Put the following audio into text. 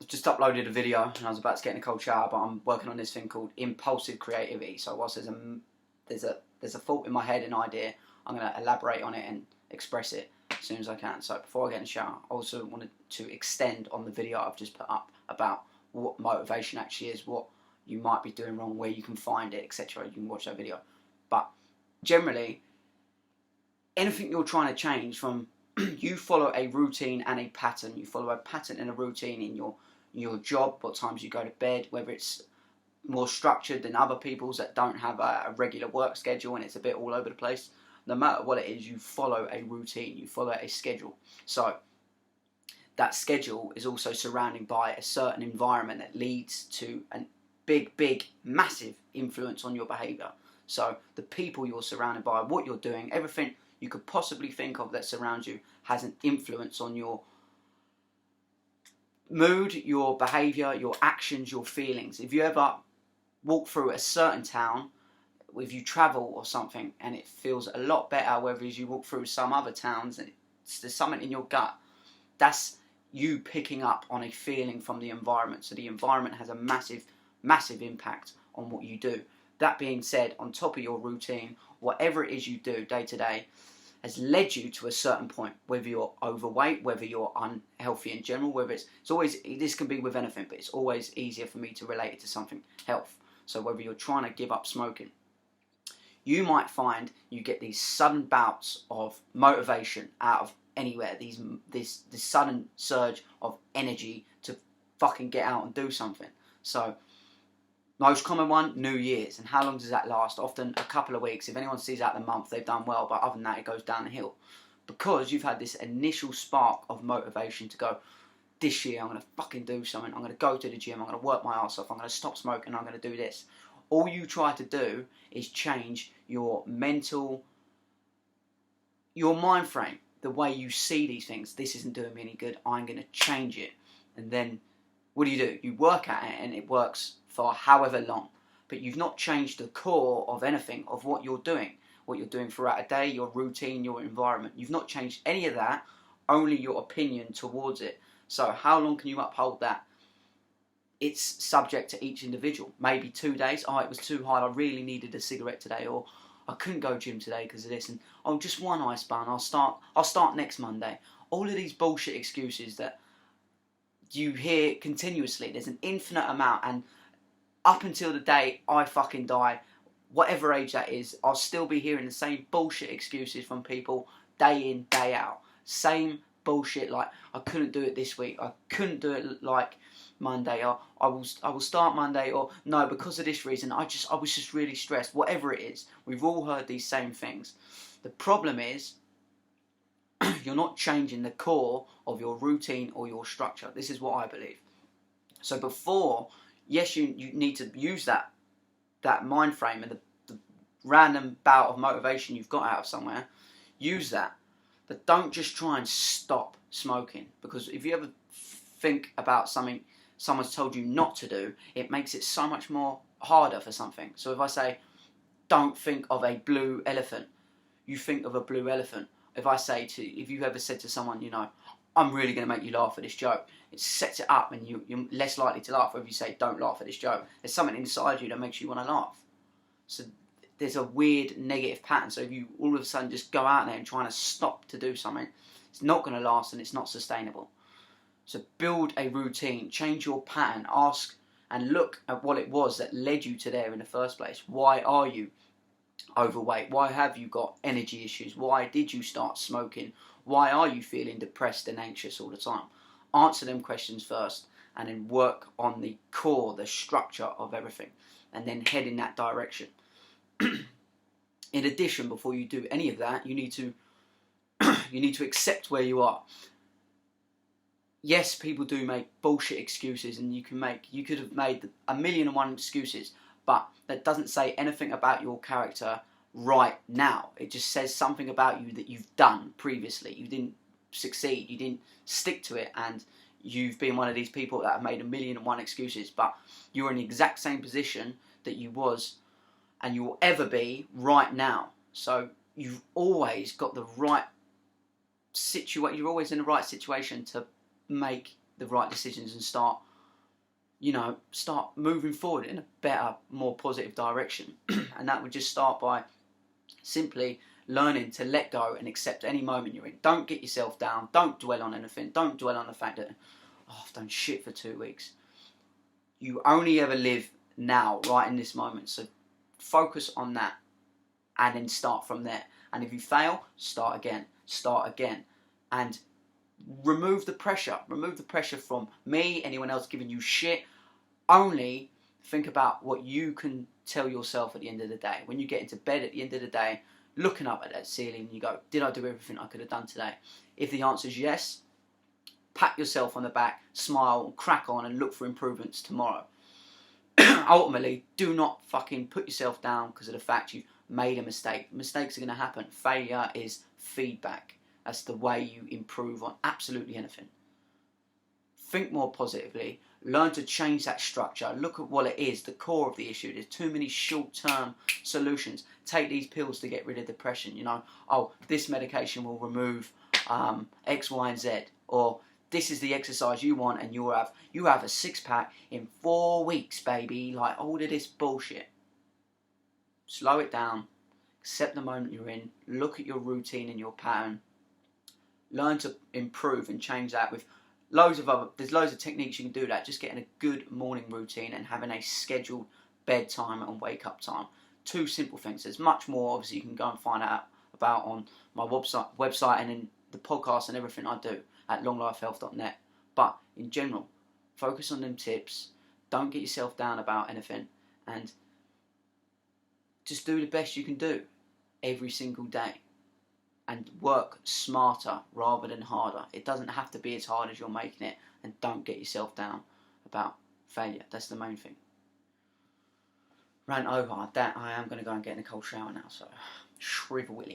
I've just uploaded a video and I was about to get in a cold shower, but I'm working on this thing called impulsive creativity. So whilst there's a thought in my head, an idea, I'm going to elaborate on it and express it as soon as I can. So before I get in the shower, I also wanted to extend on the video I've just put up about what motivation actually is, what you might be doing wrong, where you can find it, etc. You can watch that video. But generally, anything you're trying to change from you follow a routine and a pattern. You follow a pattern and a routine in your job, what times you go to bed, whether it's more structured than other people's that don't have a regular work schedule and it's a bit all over the place. No matter what it is, you follow a routine, you follow a schedule. So that schedule is also surrounded by a certain environment that leads to a big, massive influence on your behaviour. So the people you're surrounded by, what you're doing, everything you could possibly think of that surrounds you has an influence on your mood, your behaviour, your actions, your feelings. If you ever walk through a certain town, if you travel or something and it feels a lot better, whereas you walk through some other towns and there's something in your gut, that's you picking up on a feeling from the environment. So the environment has a massive impact on what you do. That being said, on top of your routine, whatever it is you do day to day has led you to a certain point, whether you're overweight, whether you're unhealthy in general, whether it's always, this can be with anything, but it's always easier for me to relate it to something health. So whether you're trying to give up smoking, you might find you get these sudden bouts of motivation out of anywhere, this sudden surge of energy to fucking get out and do something. So most common one, New Year's. And how long does that last? Often a couple of weeks. If anyone sees out the month, they've done well. But other than that, it goes down the hill. Because you've had this initial spark of motivation to go, this year I'm going to fucking do something. I'm going to go to the gym. I'm going to work my ass off. I'm going to stop smoking. I'm going to do this. All you try to do is change your mind frame. The way you see these things. This isn't doing me any good. I'm going to change it. And then what do? You work at it and it works for however long, but you've not changed the core of anything of what you're doing throughout a day, your routine, your environment. You've not changed any of that, only your opinion towards it. So how long can you uphold that? It's subject to each individual. Maybe 2 days, it was too hard, I really needed a cigarette today, or I couldn't go gym today because of this, and just one ice bun, I'll start next Monday. All of these bullshit excuses that you hear continuously, there's an infinite amount, and up until the day I fucking die, whatever age that is, I'll still be hearing the same bullshit excuses from people day in, day out. Same bullshit, like, I couldn't do it this week, I couldn't do it like Monday, or I will start Monday, or no, because of this reason, I was just really stressed. Whatever it is, we've all heard these same things. The problem is, you're not changing the core of your routine or your structure. This is what I believe. So before, yes, you need to use that mind frame and the random bout of motivation you've got out of somewhere. Use that. But don't just try and stop smoking. Because if you ever think about something someone's told you not to do, it makes it so much more harder for something. So if I say, don't think of a blue elephant, you think of a blue elephant. If you ever said to someone, I'm really going to make you laugh at this joke, it sets it up and you're less likely to laugh. Or if you say, don't laugh at this joke, there's something inside you that makes you want to laugh. So there's a weird negative pattern. So if you all of a sudden just go out there and trying to stop to do something, it's not going to last and it's not sustainable. So build a routine, change your pattern, ask and look at what it was that led you to there in the first place. Why are you overweight? Why have you got energy issues? Why did you start smoking? Why are you feeling depressed and anxious all the time? Answer them questions first and then work on the core, the structure of everything, and then head in that direction. In addition, before you do any of that, you need to accept where you are. Yes, people do make bullshit excuses, and you could have made 1,000,001 excuses, but that doesn't say anything about your character right now. It just says something about you that you've done previously. You didn't succeed, you didn't stick to it, and you've been one of these people that have made 1,000,001 excuses, but you're in the exact same position that you was and you will ever be right now. So you've always got the right situation, you're always in the right situation to make the right decisions and start start moving forward in a better, more positive direction. And that would just start by simply learning to let go and accept any moment you're in. Don't get yourself down. Don't dwell on anything. Don't dwell on the fact that, I've done shit for 2 weeks. You only ever live now, right in this moment. So focus on that and then start from there. And if you fail, start again. Start again. And remove the pressure. Remove the pressure from me, anyone else giving you shit. Only think about what you can tell yourself at the end of the day. When you get into bed at the end of the day, looking up at that ceiling, you go, did I do everything I could have done today? If the answer is yes, pat yourself on the back, smile, crack on, and look for improvements tomorrow. Ultimately, do not fucking put yourself down because of the fact you've made a mistake. Mistakes are going to happen. Failure is feedback. That's the way you improve on absolutely anything. Think more positively. Learn to change that structure. Look at what it is, the core of the issue. There's too many short-term solutions. Take these pills to get rid of depression. This medication will remove X, Y, and Z. Or this is the exercise you want, and you have a six-pack in 4 weeks, baby. Like all of this bullshit. Slow it down. Accept the moment you're in. Look at your routine and your pattern. Learn to improve and change that with there's loads of techniques you can do that. Just getting a good morning routine and having a scheduled bedtime and wake up time. 2 simple things. There's much more obviously you can go and find out about on my website and in the podcast and everything I do at longlifehealth.net. But in general, focus on them tips. Don't get yourself down about anything, and just do the best you can do every single day. And work smarter rather than harder. It doesn't have to be as hard as you're making it. And don't get yourself down about failure. That's the main thing. Rant over. That I am going to go and get in a cold shower now. So, shrivel Willy.